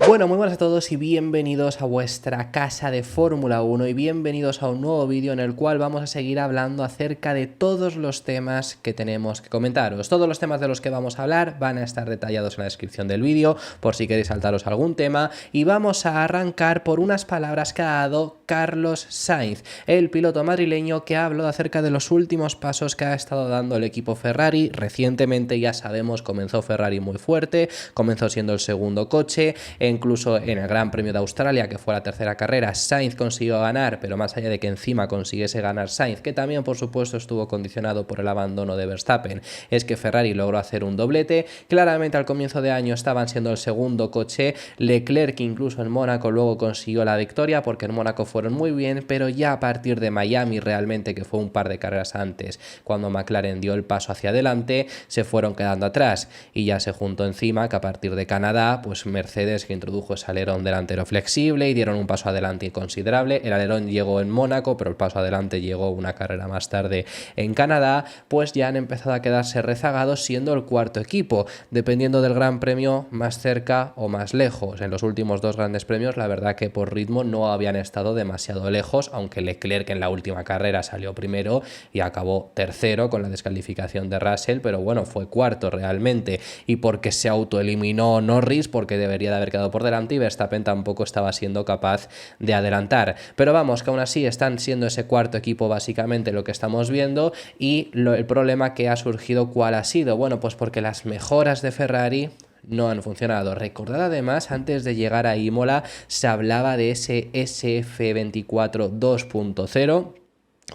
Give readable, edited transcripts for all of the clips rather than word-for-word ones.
Bueno, muy buenas a todos y bienvenidos a vuestra casa de Fórmula 1 y bienvenidos a un nuevo vídeo en el cual vamos a seguir hablando acerca de todos los temas que tenemos que comentaros. Todos los temas de los que vamos a hablar van a estar detallados en la descripción del vídeo por si queréis saltaros algún tema, y vamos a arrancar por unas palabras que ha dado Carlos Sainz, el piloto madrileño que ha hablado acerca de los últimos pasos que ha estado dando el equipo Ferrari. Recientemente, ya sabemos, comenzó Ferrari muy fuerte, comenzó siendo el segundo coche. Incluso en el Gran Premio de Australia, que fue la tercera carrera, Sainz consiguió ganar, pero más allá de que encima consiguiese ganar Sainz, que también por supuesto estuvo condicionado por el abandono de Verstappen, es que Ferrari logró hacer un doblete. Claramente al comienzo de año estaban siendo el segundo coche. Leclerc incluso en Mónaco luego consiguió la victoria, porque en Mónaco fueron muy bien, pero ya a partir de Miami realmente, que fue un par de carreras antes, cuando McLaren dio el paso hacia adelante, se fueron quedando atrás, y ya se juntó encima que a partir de Canadá, pues Mercedes, que introdujo ese alerón delantero flexible y dieron un paso adelante considerable. El alerón llegó en Mónaco, pero el paso adelante llegó una carrera más tarde en Canadá. Pues ya han empezado a quedarse rezagados, siendo el cuarto equipo, dependiendo del Gran Premio, más cerca o más lejos. En los últimos dos grandes premios, la verdad que por ritmo no habían estado demasiado lejos, aunque Leclerc en la última carrera salió primero y acabó tercero con la descalificación de Russell, pero bueno, fue cuarto realmente, y porque se autoeliminó Norris, porque debería de haber quedado por delante, y Verstappen tampoco estaba siendo capaz de adelantar. Pero vamos, que aún así están siendo ese cuarto equipo básicamente lo que estamos viendo. Y el problema que ha surgido, ¿cuál ha sido? Bueno, pues porque las mejoras de Ferrari no han funcionado. Recordad además, antes de llegar a Imola se hablaba de ese SF24 2.0.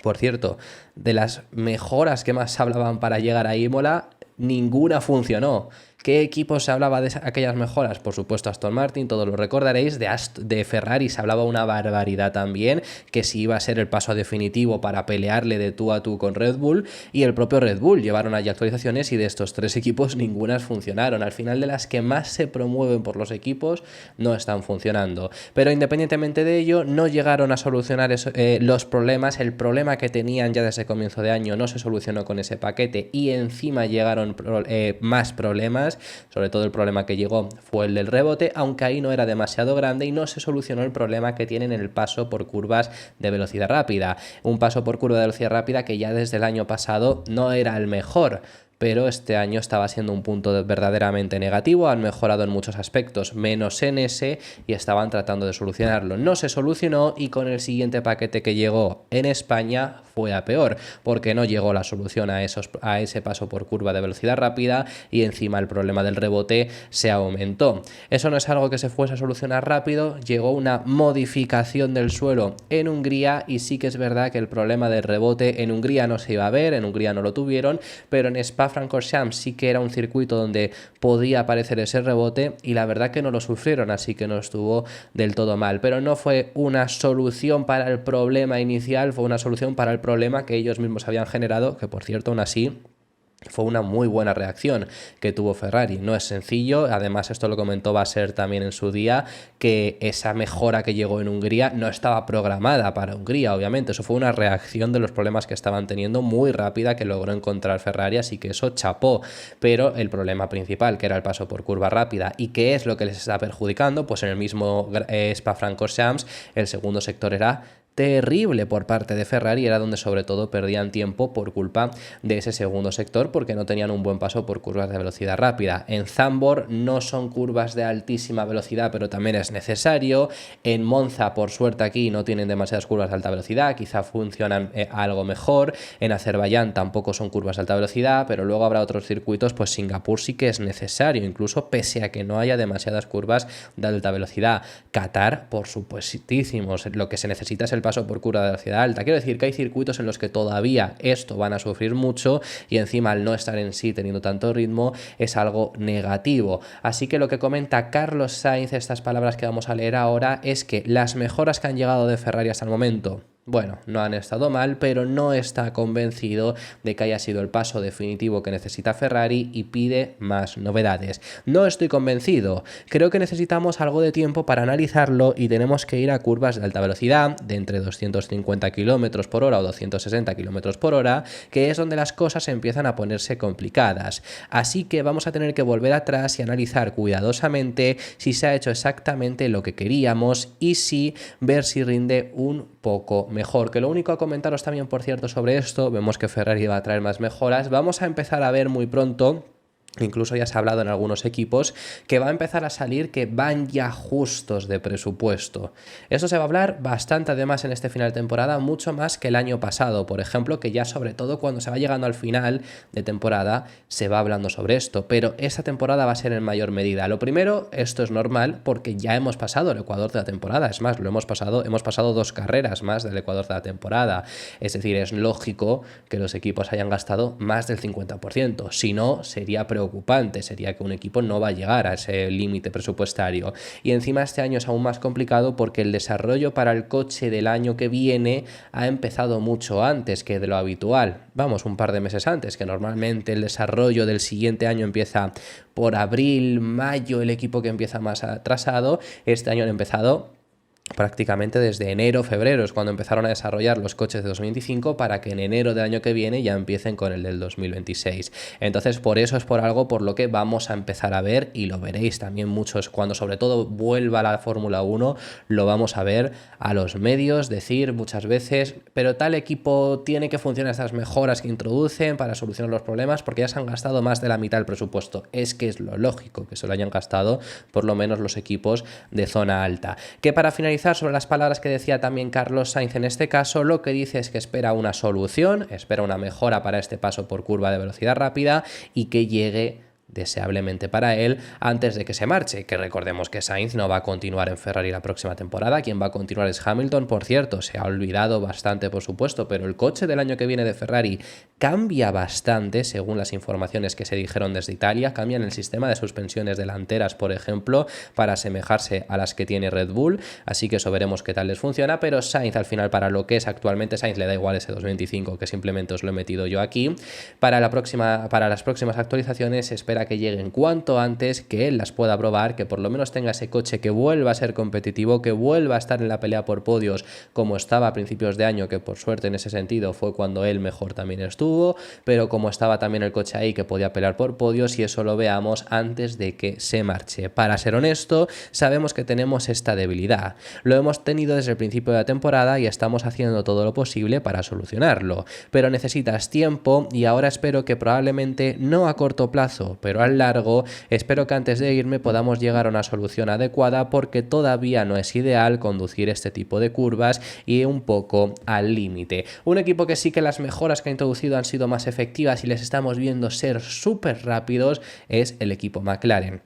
Por cierto, de las mejoras que más se hablaban para llegar a Imola, ninguna funcionó. ¿Qué equipos se hablaba de aquellas mejoras? Por supuesto Aston Martin, todos lo recordaréis. De Ferrari se hablaba una barbaridad también, que si iba a ser el paso definitivo para pelearle de tú a tú con Red Bull, y el propio Red Bull llevaron allí actualizaciones, y de estos tres equipos ninguna funcionaron. Al final, de las que más se promueven por los equipos, no están funcionando. Pero independientemente de ello, no llegaron a solucionar los problemas. El problema que tenían ya desde el comienzo de año no se solucionó con ese paquete, y encima llegaron más problemas. Sobre todo el problema que llegó fue el del rebote, aunque ahí no era demasiado grande, y no se solucionó el problema que tienen en el paso por curvas de velocidad rápida. Un paso por curva de velocidad rápida que ya desde el año pasado no era el mejor, pero este año estaba siendo un punto verdaderamente negativo. Han mejorado en muchos aspectos, menos en ese, y estaban tratando de solucionarlo. No se solucionó, y con el siguiente paquete que llegó en España fue a peor, porque no llegó la solución a ese paso por curva de velocidad rápida, y encima el problema del rebote se aumentó. Eso no es algo que se fuese a solucionar rápido. Llegó una modificación del suelo en Hungría, y sí que es verdad que el problema del rebote en Hungría no se iba a ver, en Hungría no lo tuvieron, pero en Spa-Francorchamps sí que era un circuito donde podía aparecer ese rebote, y la verdad que no lo sufrieron, así que no estuvo del todo mal. Pero no fue una solución para el problema inicial, fue una solución para el problema que ellos mismos habían generado, que por cierto aún así fue una muy buena reacción que tuvo Ferrari. No es sencillo, además esto lo comentó Vasser también en su día, que esa mejora que llegó en Hungría no estaba programada para Hungría, obviamente. Eso fue una reacción de los problemas que estaban teniendo muy rápida, que logró encontrar Ferrari, así que eso chapó. Pero el problema principal, que era el paso por curva rápida, y que es lo que les está perjudicando, pues en el mismo Spa-Francorchamps el segundo sector era terrible por parte de Ferrari, era donde sobre todo perdían tiempo por culpa de ese segundo sector, porque no tenían un buen paso por curvas de velocidad rápida. En Zandvoort no son curvas de altísima velocidad, pero también es necesario. En Monza, por suerte, aquí no tienen demasiadas curvas de alta velocidad, quizá funcionan algo mejor. En Azerbaiyán tampoco son curvas de alta velocidad, pero luego habrá otros circuitos, pues Singapur sí que es necesario, incluso pese a que no haya demasiadas curvas de alta velocidad. Qatar, por supuestísimo, lo que se necesita es el paso por curva de velocidad alta. Quiero decir que hay circuitos en los que todavía esto van a sufrir mucho, y encima al no estar en sí teniendo tanto ritmo es algo negativo. Así que lo que comenta Carlos Sainz, estas palabras que vamos a leer ahora, es que las mejoras que han llegado de Ferrari hasta el momento Bueno, no han estado mal, pero no está convencido de que haya sido el paso definitivo que necesita Ferrari y pide más novedades. No estoy convencido. Creo que necesitamos algo de tiempo para analizarlo y tenemos que ir a curvas de alta velocidad, de entre 250 km por hora o 260 km por hora, que es donde las cosas empiezan a ponerse complicadas. Así que vamos a tener que volver atrás y analizar cuidadosamente si se ha hecho exactamente lo que queríamos y ver si rinde un poco mejor. Que lo único a comentaros también, por cierto, sobre esto, vemos que Ferrari va a traer más mejoras. Vamos a empezar a ver muy pronto, incluso ya se ha hablado en algunos equipos, que va a empezar a salir que van ya justos de presupuesto. Eso se va a hablar bastante además en este final de temporada, mucho más que el año pasado, por ejemplo, que ya sobre todo cuando se va llegando al final de temporada se va hablando sobre esto, pero esta temporada va a ser en mayor medida. Lo primero, esto es normal porque ya hemos pasado el Ecuador de la temporada, es más, hemos pasado 2 carreras más del Ecuador de la temporada, es decir, es lógico que los equipos hayan gastado más del 50%, si no sería preocupante, sería que un equipo no va a llegar a ese límite presupuestario. Y encima este año es aún más complicado porque el desarrollo para el coche del año que viene ha empezado mucho antes que de lo habitual. Vamos, un par de meses antes, que normalmente el desarrollo del siguiente año empieza por abril, mayo, el equipo que empieza más atrasado. Este año han empezado prácticamente desde enero, febrero, es cuando empezaron a desarrollar los coches de 2025 para que en enero del año que viene ya empiecen con el del 2026. Entonces, por eso es por algo por lo que vamos a empezar a ver, y lo veréis también muchos, cuando sobre todo vuelva la Fórmula 1, lo vamos a ver a los medios decir muchas veces, pero tal equipo tiene que funcionar estas mejoras que introducen para solucionar los problemas porque ya se han gastado más de la mitad del presupuesto. Es que es lo lógico que se lo hayan gastado, por lo menos los equipos de zona alta. Que para finalizar, sobre las palabras que decía también Carlos Sainz en este caso, lo que dice es que espera una solución, espera una mejora para este paso por curva de velocidad rápida y que llegue deseablemente para él antes de que se marche, que recordemos que Sainz no va a continuar en Ferrari la próxima temporada, quien va a continuar es Hamilton, por cierto, se ha olvidado bastante por supuesto, pero el coche del año que viene de Ferrari cambia bastante según las informaciones que se dijeron desde Italia, cambian el sistema de suspensiones delanteras, por ejemplo, para asemejarse a las que tiene Red Bull, así que eso veremos qué tal les funciona, pero Sainz al final para lo que es actualmente Sainz le da igual ese 225 que simplemente os lo he metido yo aquí, para las próximas actualizaciones espera que lleguen cuanto antes, que él las pueda probar, que por lo menos tenga ese coche que vuelva a ser competitivo, que vuelva a estar en la pelea por podios como estaba a principios de año, que por suerte en ese sentido fue cuando él mejor también estuvo, pero como estaba también el coche ahí que podía pelear por podios, y eso lo veamos antes de que se marche. Para ser honesto, sabemos que tenemos esta debilidad, lo hemos tenido desde el principio de la temporada y estamos haciendo todo lo posible para solucionarlo, pero necesitas tiempo y ahora espero que probablemente no a corto plazo, pero a largo, espero que antes de irme podamos llegar a una solución adecuada porque todavía no es ideal conducir este tipo de curvas y un poco al límite. Un equipo que sí que las mejoras que ha introducido han sido más efectivas y les estamos viendo ser súper rápidos es el equipo McLaren.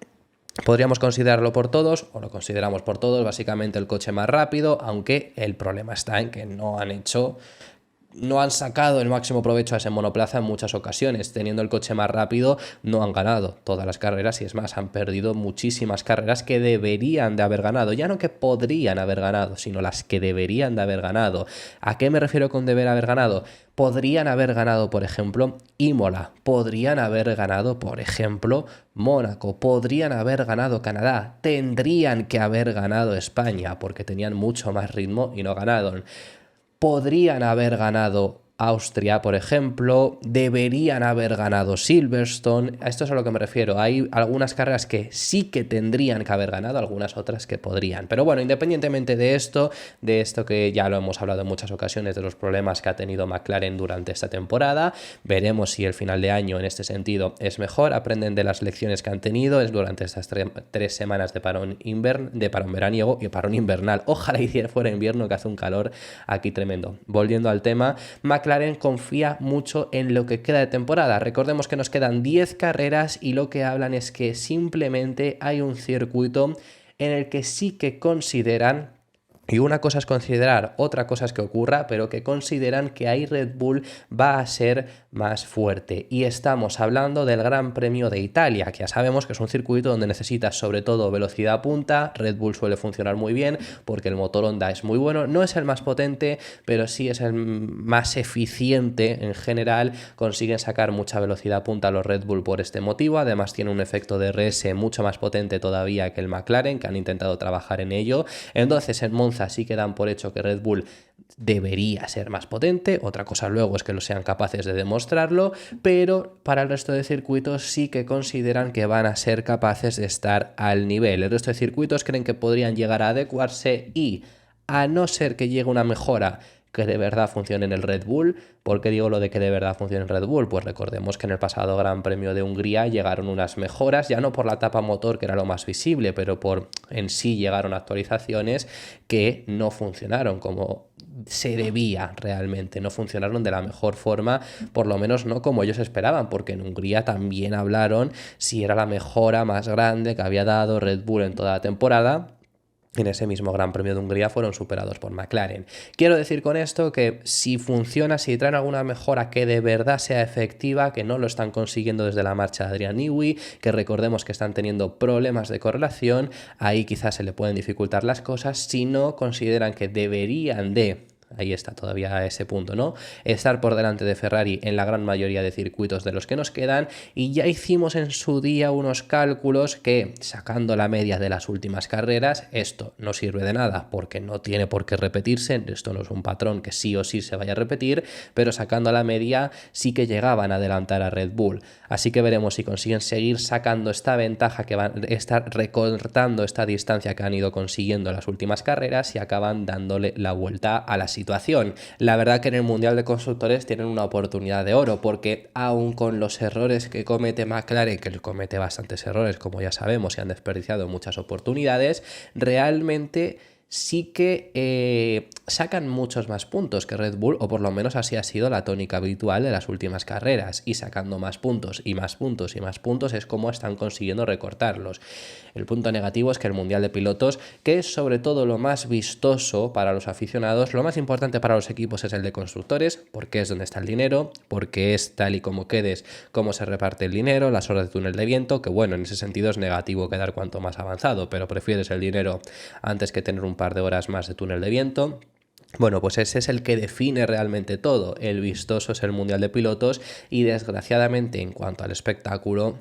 Podríamos considerarlo por todos, o lo consideramos por todos, básicamente el coche más rápido, aunque el problema está en que no han sacado el máximo provecho a ese monoplaza en muchas ocasiones. Teniendo el coche más rápido no han ganado todas las carreras y es más, han perdido muchísimas carreras que deberían de haber ganado, ya no que podrían haber ganado, sino las que deberían de haber ganado. ¿A qué me refiero con deber haber ganado? Podrían haber ganado, por ejemplo, Imola, podrían haber ganado, por ejemplo, Mónaco, podrían haber ganado Canadá, tendrían que haber ganado España porque tenían mucho más ritmo y no ganaron. Podrían haber ganado Austria, por ejemplo, deberían haber ganado Silverstone, a esto es a lo que me refiero, hay algunas carreras que sí que tendrían que haber ganado, algunas otras que podrían, pero bueno, independientemente de esto que ya lo hemos hablado en muchas ocasiones, de los problemas que ha tenido McLaren durante esta temporada, veremos si el final de año en este sentido es mejor, aprenden de las lecciones que han tenido, es durante estas 3 semanas de parón veraniego y parón invernal, ojalá fuera invierno que hace un calor aquí tremendo. Volviendo al tema, McLaren confía mucho en lo que queda de temporada. Recordemos que nos quedan 10 carreras y lo que hablan es que simplemente hay un circuito en el que sí que consideran Y una cosa es considerar, otra cosa es que ocurra, pero que consideran que ahí Red Bull va a ser más fuerte. Y estamos hablando del Gran Premio de Italia, que ya sabemos que es un circuito donde necesitas sobre todo velocidad punta. Red Bull suele funcionar muy bien porque el motor Honda es muy bueno. No es el más potente, pero sí es el más eficiente en general. Consiguen sacar mucha velocidad punta a los Red Bull por este motivo. Además tiene un efecto de RS mucho más potente todavía que el McLaren, que han intentado trabajar en ello. Entonces en Monza sí que dan por hecho que Red Bull debería ser más potente, otra cosa luego es que lo sean capaces de demostrarlo, pero para el resto de circuitos sí que consideran que van a ser capaces de estar al nivel. El resto de circuitos creen que podrían llegar a adecuarse y, a no ser que llegue una mejora que de verdad funcione en el Red Bull. ¿Por qué digo lo de que de verdad funcione en Red Bull? Pues recordemos que en el pasado Gran Premio de Hungría llegaron unas mejoras, ya no por la tapa motor que era lo más visible, pero por en sí llegaron actualizaciones que no funcionaron como se debía realmente, no funcionaron de la mejor forma, por lo menos no como ellos esperaban, porque en Hungría también hablaron si era la mejora más grande que había dado Red Bull en toda la temporada. En ese mismo Gran Premio de Hungría fueron superados por McLaren. Quiero decir con esto que si funciona, si traen alguna mejora que de verdad sea efectiva, que no lo están consiguiendo desde la marcha de Adrian Newey, que recordemos que están teniendo problemas de correlación, ahí quizás se le pueden dificultar las cosas, si no consideran que deberían de... Ahí está todavía ese punto, ¿no? Estar por delante de Ferrari en la gran mayoría de circuitos de los que nos quedan, y ya hicimos en su día unos cálculos que, sacando la media de las últimas carreras, esto no sirve de nada porque no tiene por qué repetirse, esto no es un patrón que sí o sí se vaya a repetir, pero sacando la media sí que llegaban a adelantar a Red Bull. Así que veremos si consiguen seguir sacando esta ventaja, que van a estar recortando esta distancia que han ido consiguiendo en las últimas carreras, y acaban dándole la vuelta a la situación. La verdad que en el Mundial de Constructores tienen una oportunidad de oro, porque aun con los errores que comete McLaren, que comete bastantes errores como ya sabemos y han desperdiciado muchas oportunidades, realmente sí que sacan muchos más puntos que Red Bull, o por lo menos así ha sido la tónica habitual de las últimas carreras, y sacando más puntos y más puntos y más puntos es como están consiguiendo recortarlos. El punto negativo es que el Mundial de Pilotos, que es sobre todo lo más vistoso para los aficionados, lo más importante para los equipos es el de constructores, porque es donde está el dinero, porque es tal y como quedes, cómo se reparte el dinero, las horas de túnel de viento, que bueno, en ese sentido es negativo quedar cuanto más avanzado, pero prefieres el dinero antes que tener un par de horas más de túnel de viento. Bueno, pues ese es el que define realmente todo. El vistoso es el Mundial de Pilotos, y desgraciadamente en cuanto al espectáculo,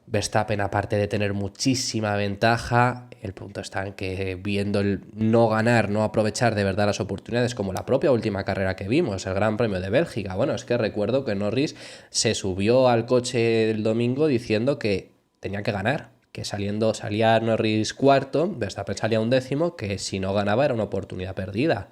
Verstappen, aparte de tener muchísima ventaja, el punto está en que, viendo el no ganar, no aprovechar de verdad las oportunidades, como la propia última carrera que vimos, el Gran Premio de Bélgica. Bueno, es que recuerdo que Norris se subió al coche el domingo diciendo que tenía que ganar, que salía Norris cuarto, Verstappen salía undécimo, que si no ganaba era una oportunidad perdida.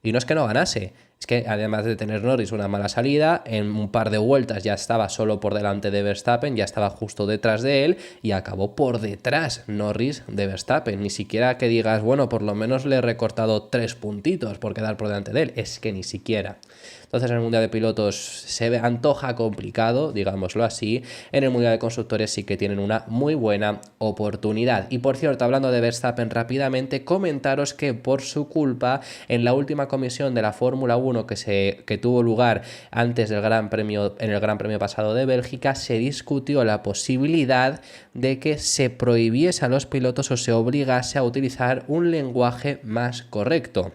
Y no es que no ganase, es que además de tener Norris una mala salida, en un par de vueltas ya estaba solo por delante de Verstappen, ya estaba justo detrás de él, y acabó por detrás Norris de Verstappen. Ni siquiera que digas, bueno, por lo menos le he recortado 3 puntitos por quedar por delante de él, es que ni siquiera. Entonces en el Mundial de Pilotos se antoja complicado, digámoslo así. En el Mundial de Constructores sí que tienen una muy buena oportunidad. Y por cierto, hablando de Verstappen rápidamente, comentaros que por su culpa, en la última comisión de la Fórmula 1 que tuvo lugar antes del Gran Premio, en el Gran Premio pasado de Bélgica, se discutió la posibilidad de que se prohibiese a los pilotos o se obligase a utilizar un lenguaje más correcto.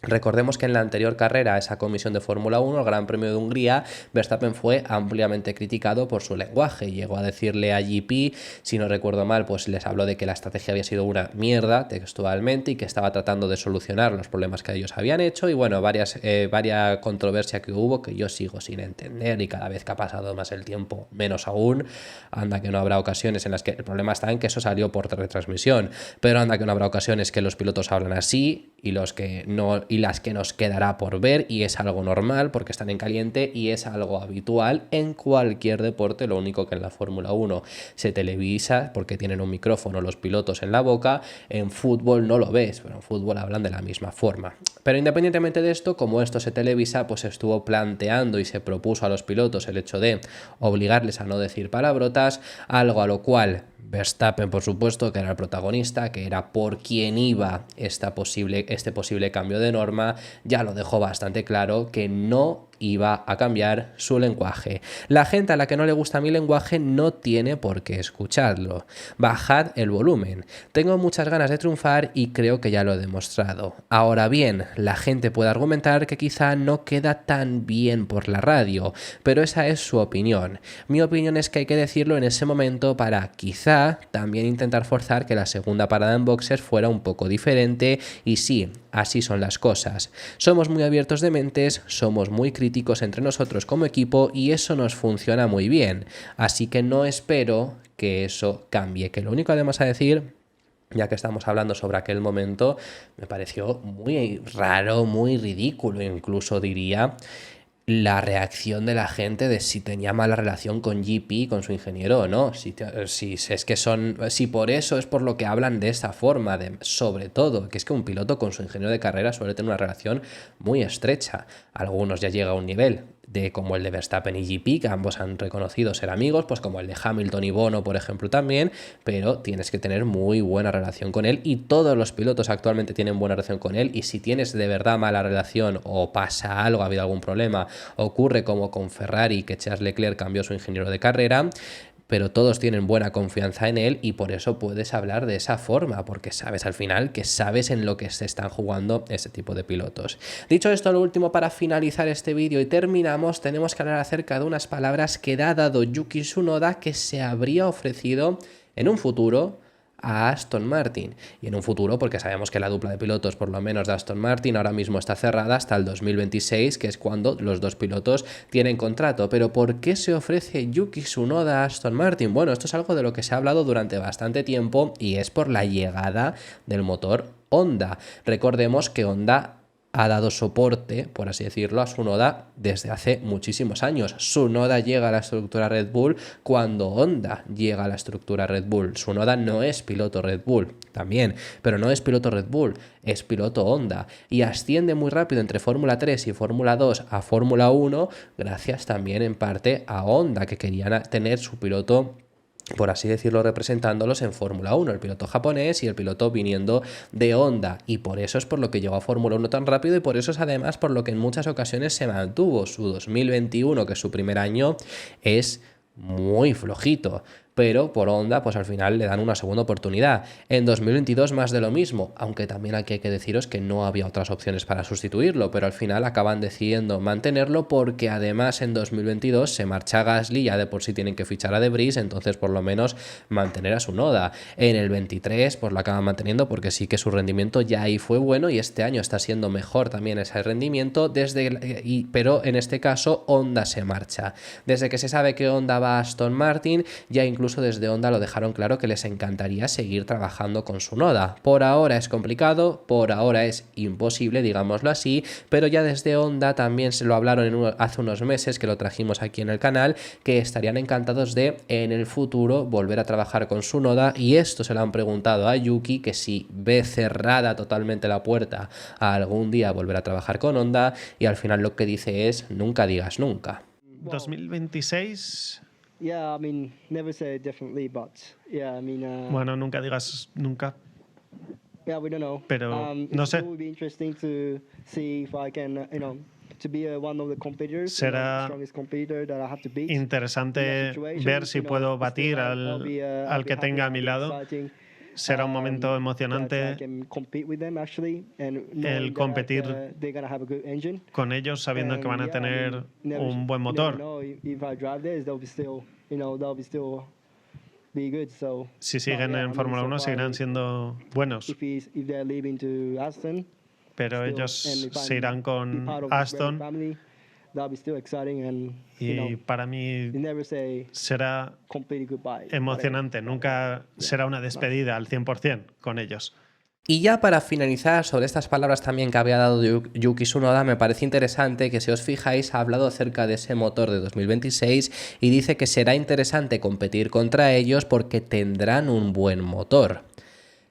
Recordemos que en la anterior carrera, esa comisión de Fórmula 1, el Gran Premio de Hungría, Verstappen fue ampliamente criticado por su lenguaje. Llegó a decirle a GP, si no recuerdo mal, pues les habló de que la estrategia había sido una mierda textualmente, y que estaba tratando de solucionar los problemas que ellos habían hecho, y bueno, varias controversia que hubo que yo sigo sin entender, y cada vez que ha pasado más el tiempo, menos aún. Anda que no habrá ocasiones en las que el problema está en que eso salió por retransmisión, pero anda que no habrá ocasiones que los pilotos hablan así, y los que no, y las que nos quedará por ver, y es algo normal porque están en caliente y es algo habitual en cualquier deporte. Lo único que en la Fórmula 1 se televisa porque tienen un micrófono los pilotos en la boca, en fútbol no lo ves, pero en fútbol hablan de la misma forma. Pero independientemente de esto, como esto se televisa, pues estuvo planteando y se propuso a los pilotos el hecho de obligarles a no decir palabrotas, algo a lo cual Verstappen, por supuesto, que era el protagonista, que era por quien iba este posible cambio de norma, ya lo dejó bastante claro que no iba a cambiar su lenguaje. La gente a la que no le gusta mi lenguaje no tiene por qué escucharlo. Bajad el volumen. Tengo muchas ganas de triunfar y creo que ya lo he demostrado. Ahora bien, la gente puede argumentar que quizá no queda tan bien por la radio, pero esa es su opinión. Mi opinión es que hay que decirlo en ese momento para quizá también intentar forzar que la segunda parada en boxes fuera un poco diferente y sí, así son las cosas. Somos muy abiertos de mentes, somos muy críticos entre nosotros como equipo y eso nos funciona muy bien. Así que no espero que eso cambie. Que lo único además a decir, ya que estamos hablando sobre aquel momento, me pareció muy raro, muy ridículo incluso diría, la reacción de la gente de si tenía mala relación con GP, con su ingeniero o no. Si por eso es por lo que hablan de esa forma, sobre todo, que es que un piloto con su ingeniero de carrera suele tener una relación muy estrecha. Algunos ya llega a un nivel de como el de Verstappen y GP, que ambos han reconocido ser amigos, pues como el de Hamilton y Bono, por ejemplo, también, pero tienes que tener muy buena relación con él y todos los pilotos actualmente tienen buena relación con él y si tienes de verdad mala relación o pasa algo, ha habido algún problema, ocurre como con Ferrari, que Charles Leclerc cambió su ingeniero de carrera, pero todos tienen buena confianza en él y por eso puedes hablar de esa forma, porque sabes al final que sabes en lo que se están jugando ese tipo de pilotos. Dicho esto, lo último para finalizar este vídeo y terminamos, tenemos que hablar acerca de unas palabras que ha dado Yuki Tsunoda que se habría ofrecido en un futuro a Aston Martin y en un futuro porque sabemos que la dupla de pilotos por lo menos de Aston Martin ahora mismo está cerrada hasta el 2026 que es cuando los dos pilotos tienen contrato. Pero ¿por qué se ofrece Yuki Tsunoda a Aston Martin? Bueno, esto es algo de lo que se ha hablado durante bastante tiempo y es por la llegada del motor Honda. Recordemos que Honda ha dado soporte, por así decirlo, a Tsunoda desde hace muchísimos años. Tsunoda llega a la estructura Red Bull cuando Honda llega a la estructura Red Bull. Tsunoda no es piloto Red Bull, también, pero no es piloto Red Bull, es piloto Honda. Y asciende muy rápido entre Fórmula 3 y Fórmula 2 a Fórmula 1, gracias también en parte a Honda, que querían tener su piloto, por así decirlo, representándolos en Fórmula 1, el piloto japonés y el piloto viniendo de Honda, y por eso es por lo que llegó a Fórmula 1 tan rápido y por eso es además por lo que en muchas ocasiones se mantuvo. Su 2021, que es su primer año, es muy flojito, pero por Honda pues al final le dan una segunda oportunidad. En 2022 más de lo mismo, aunque también aquí hay que deciros que no había otras opciones para sustituirlo, pero al final acaban decidiendo mantenerlo porque además en 2022 se marcha Gasly, ya de por sí tienen que fichar a De Vries, entonces por lo menos mantener a Tsunoda. En el 23 pues lo acaban manteniendo porque sí que su rendimiento ya ahí fue bueno y este año está siendo mejor también ese rendimiento, pero en este caso Honda se marcha. Desde que se sabe que Honda va a Aston Martin, ya incluso desde Honda lo dejaron claro que les encantaría seguir trabajando con Tsunoda. Por ahora es complicado, por ahora es imposible, digámoslo así, pero ya desde Honda también se lo hablaron hace unos meses, que lo trajimos aquí en el canal, que estarían encantados de en el futuro volver a trabajar con Tsunoda, y esto se lo han preguntado a Yuki, que si ve cerrada totalmente la puerta a algún día volver a trabajar con Honda, y al final lo que dice es nunca digas nunca. 2026. Yeah, I mean, never say definitely, but yeah, I mean. Bueno, nunca digas nunca. Yeah, we don't know. Pero no sé. It will be interesting to see if I can, to be one of the competitors. Será strongest competitor that I have to beat. Interesante ver si puedo batir al que tenga a mi lado. Será un momento emocionante el competir con ellos sabiendo que van a tener un buen motor. Si siguen en Fórmula 1 seguirán siendo buenos. Pero ellos se irán con Aston. Y para mí será emocionante, nunca será una despedida al 100% con ellos. Y ya para finalizar, sobre estas palabras también que había dado Yuki Tsunoda, me parece interesante que si os fijáis ha hablado acerca de ese motor de 2026 y dice que será interesante competir contra ellos porque tendrán un buen motor.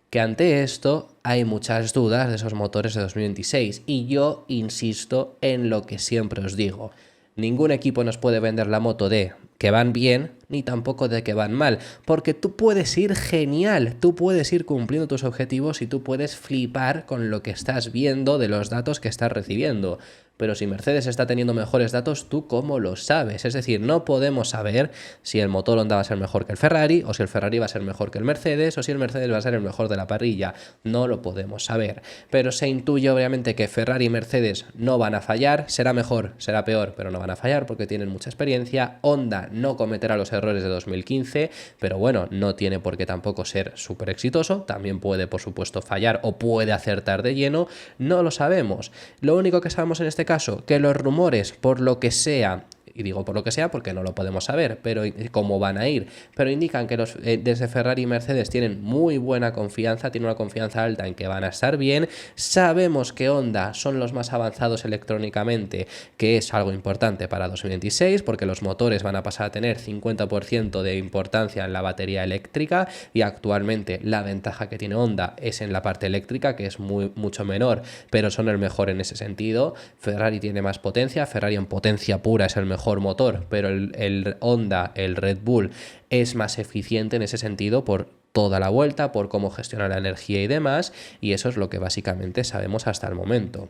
Que ante esto hay muchas dudas de esos motores de 2026 y yo insisto en lo que siempre os digo. Ningún equipo nos puede vender la moto de que van bien, ni tampoco de que van mal, porque tú puedes ir genial, tú puedes ir cumpliendo tus objetivos y tú puedes flipar con lo que estás viendo de los datos que estás recibiendo. Pero si Mercedes está teniendo mejores datos, ¿tú cómo lo sabes? Es decir, no podemos saber si el motor Honda va a ser mejor que el Ferrari, o si el Ferrari va a ser mejor que el Mercedes, o si el Mercedes va a ser el mejor de la parrilla. No lo podemos saber. Pero se intuye obviamente que Ferrari y Mercedes no van a fallar. Será mejor, será peor, pero no van a fallar porque tienen mucha experiencia. Honda no cometerá los errores de 2015, pero bueno, no tiene por qué tampoco ser súper exitoso. También puede, por supuesto, fallar o puede acertar de lleno. No lo sabemos. Lo único que sabemos en este caso, que los rumores, por lo que sea, y digo por lo que sea porque no lo podemos saber, pero cómo van a ir, pero indican que desde Ferrari y Mercedes tienen muy buena confianza, tienen una confianza alta en que van a estar bien. Sabemos que Honda son los más avanzados electrónicamente, que es algo importante para 2026 porque los motores van a pasar a tener 50% de importancia en la batería eléctrica, y actualmente la ventaja que tiene Honda es en la parte eléctrica, que es mucho menor, pero son el mejor en ese sentido. Ferrari tiene más potencia, Ferrari en potencia pura es el mejor motor, pero el Honda, el Red Bull, es más eficiente en ese sentido por toda la vuelta, por cómo gestiona la energía y demás, y eso es lo que básicamente sabemos hasta el momento.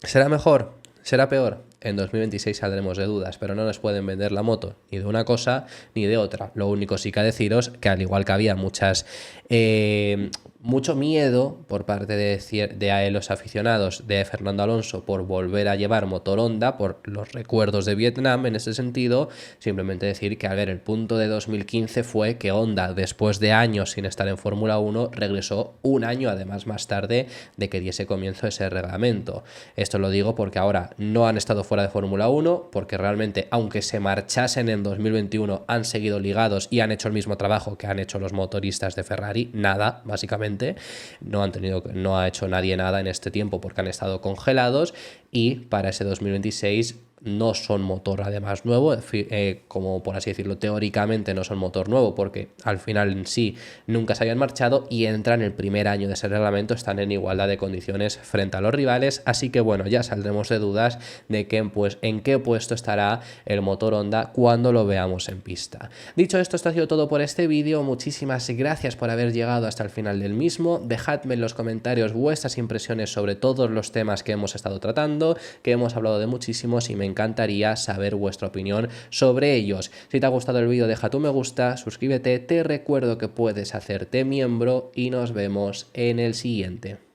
¿Será mejor? ¿Será peor? En 2026 saldremos de dudas, pero no nos pueden vender la moto ni de una cosa ni de otra. Lo único sí que deciros que, al igual que había mucho miedo por parte de los aficionados de Fernando Alonso por volver a llevar motor Honda, por los recuerdos de Vietnam, en ese sentido, simplemente decir que, a ver, el punto de 2015 fue que Honda, después de años sin estar en Fórmula 1, regresó un año además más tarde de que diese comienzo ese reglamento. Esto lo digo porque ahora no han estado fuera de Fórmula 1, porque realmente, aunque se marchasen en 2021, han seguido ligados y han hecho el mismo trabajo que han hecho los motoristas de Ferrari, nada, básicamente. No ha hecho nadie nada en este tiempo porque han estado congelados, y para ese 2026 no son motor además nuevo, como por así decirlo, teóricamente no son motor nuevo porque al final en sí nunca se habían marchado y entran el primer año de ese reglamento, están en igualdad de condiciones frente a los rivales, así que bueno, ya saldremos de dudas de en qué puesto estará el motor Honda cuando lo veamos en pista. Dicho esto, esto ha sido todo por este vídeo. Muchísimas gracias por haber llegado hasta el final del mismo. Dejadme en los comentarios vuestras impresiones sobre todos los temas que hemos estado tratando, que hemos hablado de muchísimos, y me encantaría saber vuestra opinión sobre ellos. Si te ha gustado el vídeo, deja tu me gusta, suscríbete, te recuerdo que puedes hacerte miembro y nos vemos en el siguiente.